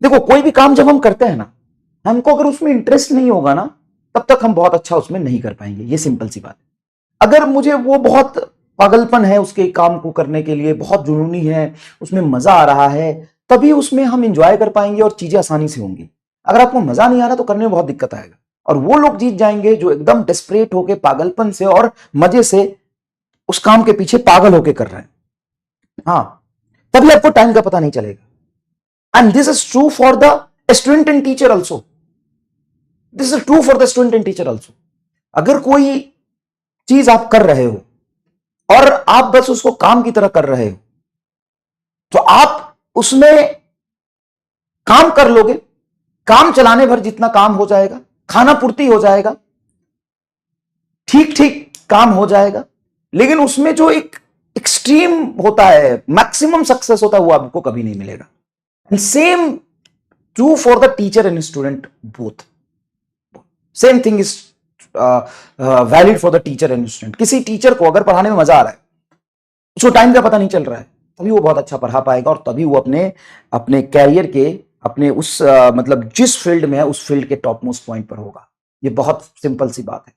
देखो कोई भी काम जब हम करते हैं ना, हमको अगर उसमें इंटरेस्ट नहीं होगा ना, तब तक हम बहुत अच्छा उसमें नहीं कर पाएंगे। ये सिंपल सी बात है। अगर मुझे वो बहुत पागलपन है उसके काम को करने के लिए, बहुत जुनूनी है, उसमें मजा आ रहा है, तभी उसमें हम इंजॉय कर पाएंगे और चीजें आसानी से होंगी। अगर आपको मजा नहीं आ रहा तो करने में बहुत दिक्कत आएगा। और वो लोग जीत जाएंगे जो एकदम डेस्परेट होके पागलपन से और मजे से उस काम के पीछे पागल होके कर रहे हैं। हाँ, तभी आपको टाइम का पता नहीं चलेगा। And this is true for the student and teacher also. This is true for the student and teacher also. अगर कोई चीज आप कर रहे हो और आप बस उसको काम की तरह कर रहे हो, तो आप उसमें काम कर लोगे, काम चलाने भर जितना काम हो जाएगा, खाना पूर्ति हो जाएगा, ठीक ठीक काम हो जाएगा, लेकिन उसमें जो एक एक्सट्रीम होता है, मैक्सिमम सक्सेस होता है, वो आपको कभी नहीं मिलेगा। And same true for the teacher and student both. Same thing is valid for the teacher and student. किसी टीचर को अगर पढ़ाने में मजा आ रहा है, उसको टाइम का पता नहीं चल रहा है, तभी वो बहुत अच्छा पढ़ा पाएगा और तभी वो अपने अपने कैरियर के, अपने उस मतलब जिस फील्ड में है उस फील्ड के टॉप मोस्ट पॉइंट पर होगा। ये बहुत सिंपल सी बात है।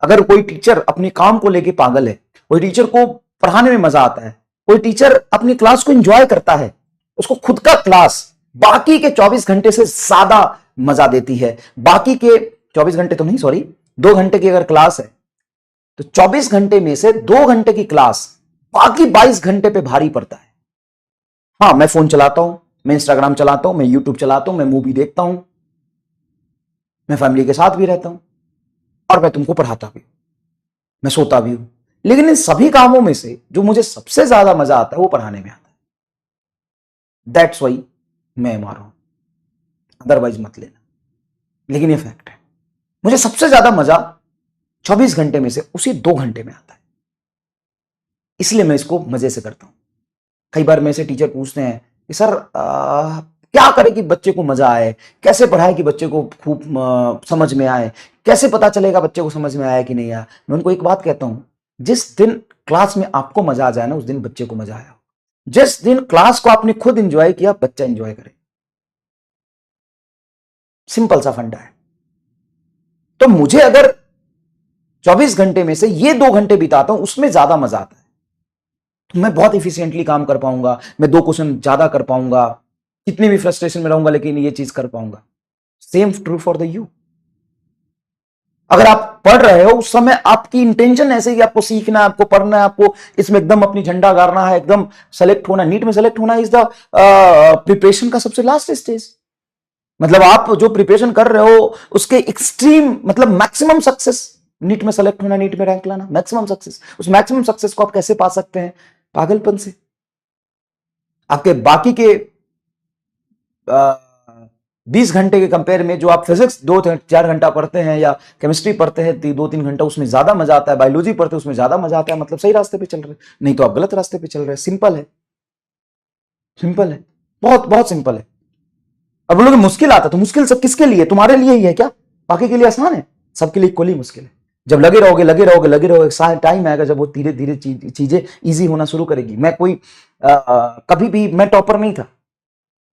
अगर कोई टीचर अपने काम को लेके पागल है, कोई टीचर को पढ़ाने में मजा आता है, कोई टीचर अपनी क्लास को एंजॉय करता है, उसको खुद का क्लास बाकी के 24 घंटे से ज्यादा मजा देती है। बाकी के 24 घंटे तो नहीं, सॉरी, 2 घंटे की अगर क्लास है तो 24 घंटे में से 2 घंटे की क्लास बाकी 22 घंटे पे भारी पड़ता है। हाँ, मैं फोन चलाता हूं, मैं इंस्टाग्राम चलाता हूं, मैं यूट्यूब चलाता हूं, मैं मूवी देखता हूं, मैं फैमिली के साथ भी रहता हूं और मैं तुमको पढ़ाता भी हूं, मैं सोता भी हूं। लेकिन इन सभी कामों में से जो मुझे सबसे ज्यादा मजा आता है वो पढ़ाने में आता है। दैट्स वाई मैं मार हूं, अदरवाइज मत लेना, लेकिन ये फैक्ट है। मुझे सबसे ज्यादा मजा 24 घंटे में से उसी 2 घंटे में आता है, इसलिए मैं इसको मजे से करता हूं। कई बार मेरे से टीचर पूछते हैं कि सर क्या करें कि बच्चे को मजा आए, कैसे पढ़ाए कि बच्चे को खूब समझ में आए, कैसे पता चलेगा बच्चे को समझ में आया कि नहीं आया। मैं उनको एक बात कहता हूं, जिस दिन क्लास में आपको मजा आ जाए ना, उस दिन बच्चे को मजा आया। जिस दिन क्लास को आपने खुद एंजॉय किया, बच्चा एंजॉय करे। सिंपल सा फंडा है। तो मुझे अगर 24 घंटे में से ये 2 घंटे बिताता हूं, उसमें ज्यादा मजा आता है, तो मैं बहुत इफिशिएंटली काम कर पाऊंगा, मैं 2 क्वेश्चन ज्यादा कर पाऊंगा, कितनी भी फ्रस्ट्रेशन में रहूंगा लेकिन ये चीज कर पाऊंगा। Same true for the you. अगर आप पढ़ रहे हो, उस समय आपकी इंटेंशन ऐसे कि आपको सीखना है, आपको पढ़ना है, आपको इसमें एकदम अपनी झंडा गाड़ना है, एकदम सेलेक्ट होना, नीट में सेलेक्ट होना इज द प्रिपरेशन का सबसे लास्ट स्टेज। मतलब आप जो प्रिपरेशन कर रहे हो उसके एक्सट्रीम, मतलब मैक्सिमम सक्सेस, नीट में सेलेक्ट होना, नीट में रैंक लाना, मैक्सिमम सक्सेस। उस मैक्सिमम सक्सेस को आप कैसे पा सकते हैं? पागलपन से। आपके बाकी के 20 घंटे के कंपेयर में जो आप फिजिक्स 2-4 घंटा पढ़ते हैं या केमिस्ट्री पढ़ते हैं 2-3 घंटा, उसमें ज्यादा मजा आता है, बायोलॉजी पढ़ते हैं उसमें ज्यादा मजा आता है, मतलब सही रास्ते पे चल रहे हैं, नहीं तो आप गलत रास्ते पे चल रहे हैं। सिंपल है, सिंपल है, बहुत बहुत सिंपल है। अब बोलोगे मुश्किल आता, तो मुश्किल सब किसके लिए? तुम्हारे लिए ही है क्या? बाकी के लिए आसान है? सबके लिए इक्वली मुश्किल है। जब लगे रहोगे लगे रहोगे लगे रहोगे, टाइम आएगा जब वो धीरे धीरे चीजें इजी होना शुरू करेगी। मैं कोई कभी भी मैं टॉपर नहीं था,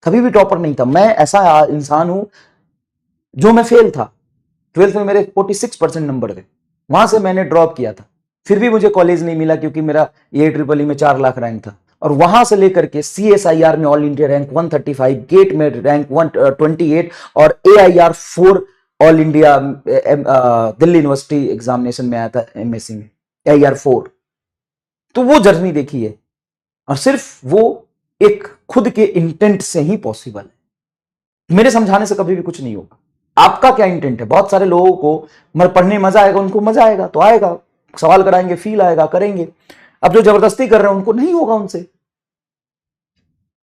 कभी भी टॉपर नहीं था। मैं ऐसा इंसान हूं जो मैं फेल था। 12th में मेरे 46% नंबर थे, वहां से मैंने ड्रॉप किया था, फिर भी मुझे कॉलेज नहीं मिला क्योंकि मेरा AEEE में 4 लाख रैंक था। और वहां से लेकर के CSIR में ऑल इंडिया रैंक 135, गेट में रैंक 128 और AIR 4 all India Delhi university examination में आया था MSc में, AIR 4। तो वो जर्नी देखी है, और सिर्फ वो एक खुद के इंटेंट से ही पॉसिबल है। मेरे समझाने से कभी भी कुछ नहीं होगा। आपका क्या इंटेंट है? बहुत सारे लोगों को पढ़ने मजा आएगा, उनको मजा आएगा तो आएगा, सवाल कराएंगे, फील आएगा, करेंगे। अब जो जबरदस्ती कर रहे हैं उनको नहीं होगा, उनसे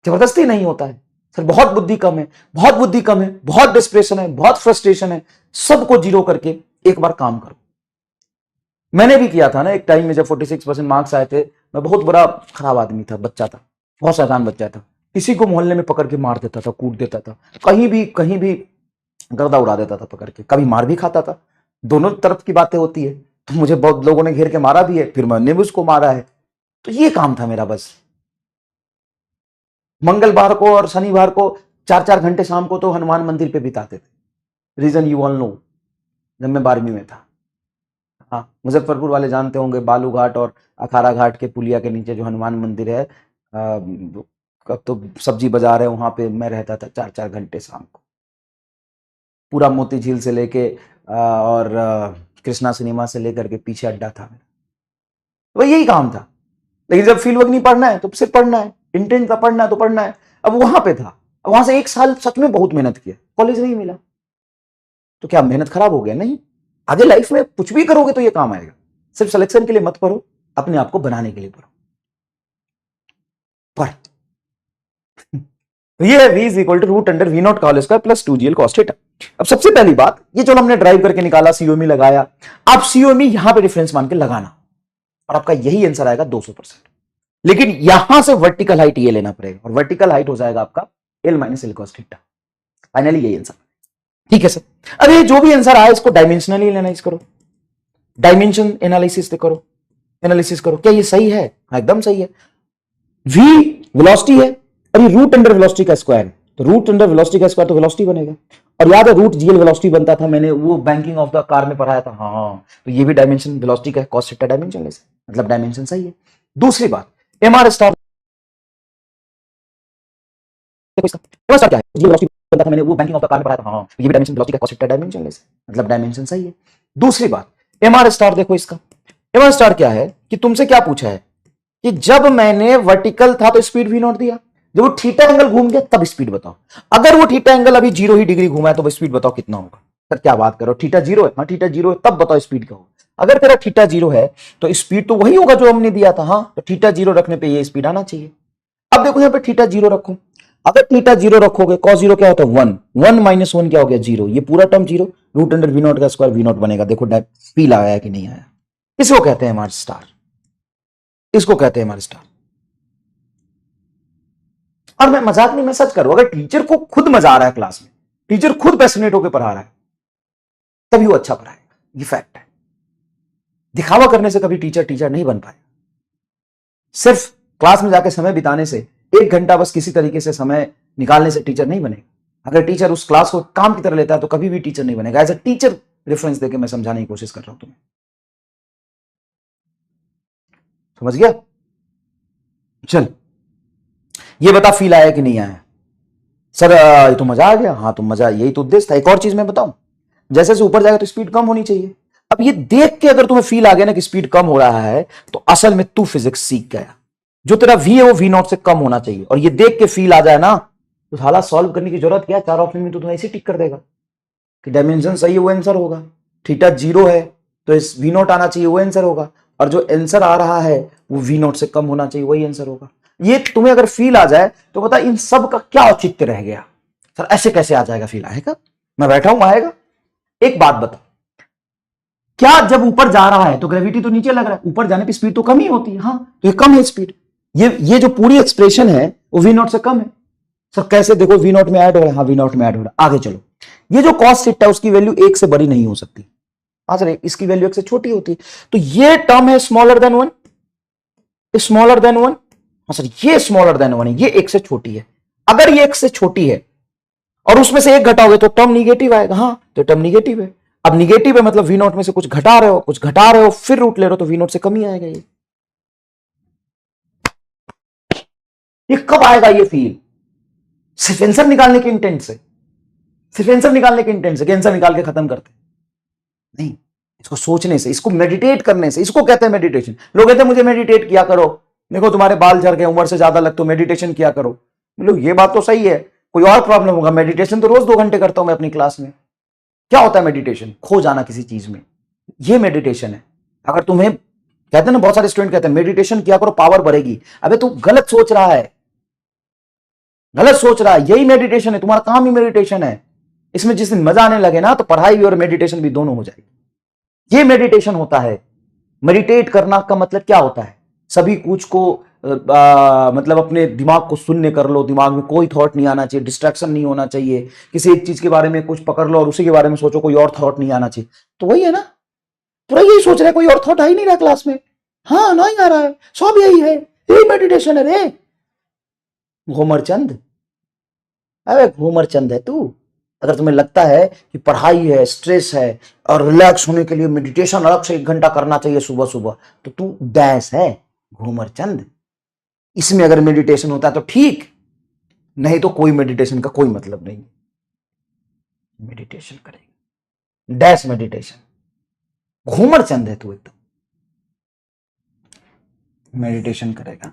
जबरदस्ती नहीं होता है। सर बहुत बुद्धि कम है, बहुत बुद्धि कम है, बहुत डिस्प्रेशन है, बहुत फ्रस्ट्रेशन है, सबको जीरो करके एक बार काम करो। मैंने भी किया था ना एक टाइम में, जब 46% मार्क्स आए थे, मैं बहुत बड़ा खराब आदमी था, बच्चा था, बहुत शैतान बच्चा था। किसी को मोहल्ले में पकड़ के मार देता था, कूट देता था, कहीं भी गर्दा उड़ा देता था पकड़ के, कभी मार भी खाता था। दोनों तरफ की बातें होती है। तो मुझे बहुत लोगों ने घेर के मारा भी है, फिर मैंने भी उसको मारा है। तो ये काम था मेरा बस। मंगलवार को और शनिवार को 4-4 घंटे शाम को तो हनुमान मंदिर पे बिताते थे। रीजन यू ऑल नो, जब मैं 12वीं में था। हाँ, मुजफ्फरपुर वाले जानते होंगे, बालू घाट और अखाड़ा घाट के पुलिया के नीचे जो हनुमान मंदिर है, कब तो सब्जी बाजार है, वहां पे मैं रहता था 4-4 घंटे शाम को। पूरा मोती झील से लेके और कृष्णा सिनेमा से लेकर के पीछे अड्डा था मेरा, तो यही काम था। लेकिन जब फील्ड वर्क नहीं पढ़ना है तो सिर्फ पढ़ना है, इंटेंट था पढ़ना है तो पढ़ना है। अब वहां पे था, वहां से 1 साल सच में बहुत मेहनत किया, कॉलेज नहीं मिला, तो क्या मेहनत खराब हो गया? नहीं, आगे लाइफ में कुछ भी करोगे तो ये काम आएगा। सिर्फ सिलेक्शन के लिए मत पढ़ो, अपने आप को बनाने के लिए पढ़ो। पढ़ तो ये है v is equal to root under v naught whole square plus 2gl cos theta. अब सबसे पहली बात, ये जो हमने ड्राइव करके निकाला, सीओमी लगाया, आप सीओमी यहां पे रेफरेंस मान के लगाना और आपका यही आंसर आएगा 200%। लेकिन यहां से वर्टिकल हाइट ये लेना पड़ेगा और वर्टिकल हाइट हो जाएगा आपका l minus L cos theta. Finally यही आंसर, ठीक है सर। अब ये जो भी आंसर आया इसको डायमेंशनली एनालाइज करो, डायमेंशन एनालिसिस करो, एनालिसिस करो, क्या ये सही है? हाँ, एकदम सही है। v वेलोसिटी है और ये रूट अंडर वेलोसिटी का स्क्वायर है, तो रूट अंडर वेलोसिटी का स्क्वायर तो वेलोसिटी बनेगा। और याद है रूट जीएल वेलोसिटी बनता था, मैंने वो बैंकिंग ऑफ द कार में पढ़ाया था। हाँ, तो ये भी डायमेंशन वेलोसिटी का cos थीटा डायमेंशन लेस, मतलब डायमेंशन सही है। दूसरी बात, एमआर स्टार क्या है? ये वेलोसिटी बनता था, मैंने वो बैंकिंग ऑफ द कार में पढ़ाया था। हाँ, तो ये भी डायमेंशन वेलोसिटी का cos थीटा डायमेंशन लेस, मतलब डायमेंशन सही है। दूसरी बात, एमआर स्टार देखो, इसका एमआर स्टार क्या है कि तुमसे क्या पूछा है कि जब मैंने वर्टिकल था तो स्पीड वी नॉट दिया, जब वो थीटा एंगल घूम गया तब स्पीड बताओ। अगर वो थीटा एंगल अभी 0 ही डिग्री घूमा है तो स्पीड बताओ कितना होगा। सर क्या बात करो, थीटा 0 है? हाँ, थीटा 0 है, तब बताओ स्पीड क्या होगा। अगर तेरा थीटा 0 है तो स्पीड तो वही होगा जो हमने दिया था। हाँ, तो थीटा 0 रखने पे ये स्पीड आना चाहिए। अब देखो यहाँ पे थीटा 0 रखो, अगर थीटा 0 रखोगे cos 0 क्या होता है? 1, 1 माइनस 1 क्या हो गया? 0। ये पूरा term 0, root under v naught का स्क्वायर वी नॉट बनेगा। देखो फील आया कि नहीं आया? इसको कहते हैं एमआर स्टार, इसको कहते हैं एमआर स्टार। और मैं मजाक नहीं, मैं सच करूं, अगर टीचर को खुद मजा आ रहा है क्लास में, टीचर खुद पैशनेट होकर पढ़ा रहा है, तभी वो अच्छा पढ़ाएगा। ये फैक्ट है। दिखावा करने से कभी टीचर टीचर नहीं बन पाएगा। सिर्फ क्लास में जाकर समय बिताने से, 1 घंटा बस किसी तरीके से समय निकालने से टीचर नहीं बनेगा। अगर टीचर उस क्लास को काम की तरह लेता है तो कभी भी टीचर नहीं बनेगा। एज ए टीचर रेफरेंस देकर मैं समझाने की कोशिश कर रहा हूं तुम्हें, समझ गया? चल, ये बता फील आया कि नहीं आया? सर ये तो मजा आ गया। हाँ, तो मजा, यही तो उद्देश्य था। एक और चीज मैं बताऊं, जैसे जैसे ऊपर जाएगा तो स्पीड कम होनी चाहिए। अब ये देख के अगर तुम्हें फील आ गया ना कि स्पीड कम हो रहा है, तो असल में तू फिजिक्स सीख गया। जो तेरा वी है वो वी नॉट से कम होना चाहिए, और ये देख के फील आ जाए ना तो साला सॉल्व करने की जरूरत क्या है? 4 ऑप्शन में तो तुम्हें ऐसे टिक कर देगा कि डायमेंशन सही है वो आंसर होगा, थीटा 0 है तो इस वी नॉट आना चाहिए वो आंसर होगा, और जो आंसर आ रहा है वो वी नॉट से कम होना चाहिए वही आंसर होगा। ये तुम्हें अगर फील आ जाए तो बता इन सब का क्या औचित्य रह गया? सर ऐसे कैसे आ जाएगा? फील आएगा, मैं बैठा हूं आएगा। एक बात बता, क्या जब ऊपर जा रहा है तो ग्रेविटी तो नीचे लग रहा है, ऊपर जाने पे स्पीड तो कम ही होती है। हाँ, तो ये कम है स्पीड, ये जो पूरी एक्सप्रेशन है वो वी नॉट से कम है। सर कैसे? देखो वी नॉट में ऐड हो रहा है। हाँ, वी नॉट में ऐड हो रहा है। आगे चलो, ये जो cos थीटा है उसकी वैल्यू 1 से बड़ी नहीं हो सकती। हाँ सर, इसकी वैल्यू 1 से छोटी होती है, तो ये टर्म है स्मॉलर देन 1, स्मॉलर देन 1। हाँ सर, ये स्मॉलर देन 1 है, ये 1 से छोटी है। अगर ये 1 से छोटी है और उसमें से 1 घटाओगे तो टर्म निगेटिव आएगा। हाँ, तो टर्म निगेटिव है। अब निगेटिव है मतलब वी नॉट में से कुछ घटा रहे हो, कुछ घटा रहे हो, फिर रूट ले रहे हो, तो वी नॉट से कम ही आएगा। ये कब आएगा ये फील? सिर्फ आंसर निकालने के इंटेंट से, सिर्फ आंसर निकालने के इंटेंट से कि आंसर निकाल के खत्म करते नहीं, इसको सोचने से, इसको मेडिटेट करने से, इसको कहते हैं मेडिटेशन। लोग कहते हैं मुझे मेडिटेट किया करो, देखो तुम्हारे बाल झड़ गए, उम्र से ज्यादा लगते हो, मेडिटेशन किया करो। मतलब ये बात तो सही है, कोई और प्रॉब्लम होगा। मेडिटेशन तो रोज 2 घंटे करता हूं मैं अपनी क्लास में। क्या होता है मेडिटेशन? खो जाना किसी चीज में, ये मेडिटेशन है। अगर तुम्हें कहते हैं ना, बहुत सारे स्टूडेंट कहते हैं मेडिटेशन किया करो पावर बढ़ेगी। अबे तू गलत सोच रहा है, गलत सोच रहा है। यही मेडिटेशन है, तुम्हारा काम ही मेडिटेशन है। इसमें जिस दिन मजा आने लगे ना तो पढ़ाई भी और मेडिटेशन भी दोनों हो जाएगी। ये मेडिटेशन होता है। मेडिटेट करना का मतलब क्या होता है? सभी कुछ को मतलब अपने दिमाग को शून्य कर लो, दिमाग में कोई थॉट नहीं आना चाहिए, डिस्ट्रैक्शन नहीं होना चाहिए, किसी एक चीज के बारे में कुछ पकड़ लो और उसी के बारे में सोचो, कोई और थॉट नहीं आना चाहिए। तो वही है ना, पूरा यही सोच रहा है, कोई और थॉट आ ही नहीं रहा क्लास में। हाँ, नहीं आ रहा है, सब यही है, यही मेडिटेशन है रे घोमरचंद। अरे घूमर चंद है तू। अगर तुम्हें लगता है कि पढ़ाई है, स्ट्रेस है और रिलैक्स होने के लिए मेडिटेशन अलग से 1 घंटा करना चाहिए सुबह सुबह, तो तू डैश है, घूमर चंद। इसमें अगर मेडिटेशन होता है तो ठीक, नहीं तो कोई मेडिटेशन का कोई मतलब नहीं। मेडिटेशन करेगा, डैश मेडिटेशन, घूमर चंद है तू एकदम, मेडिटेशन करेगा।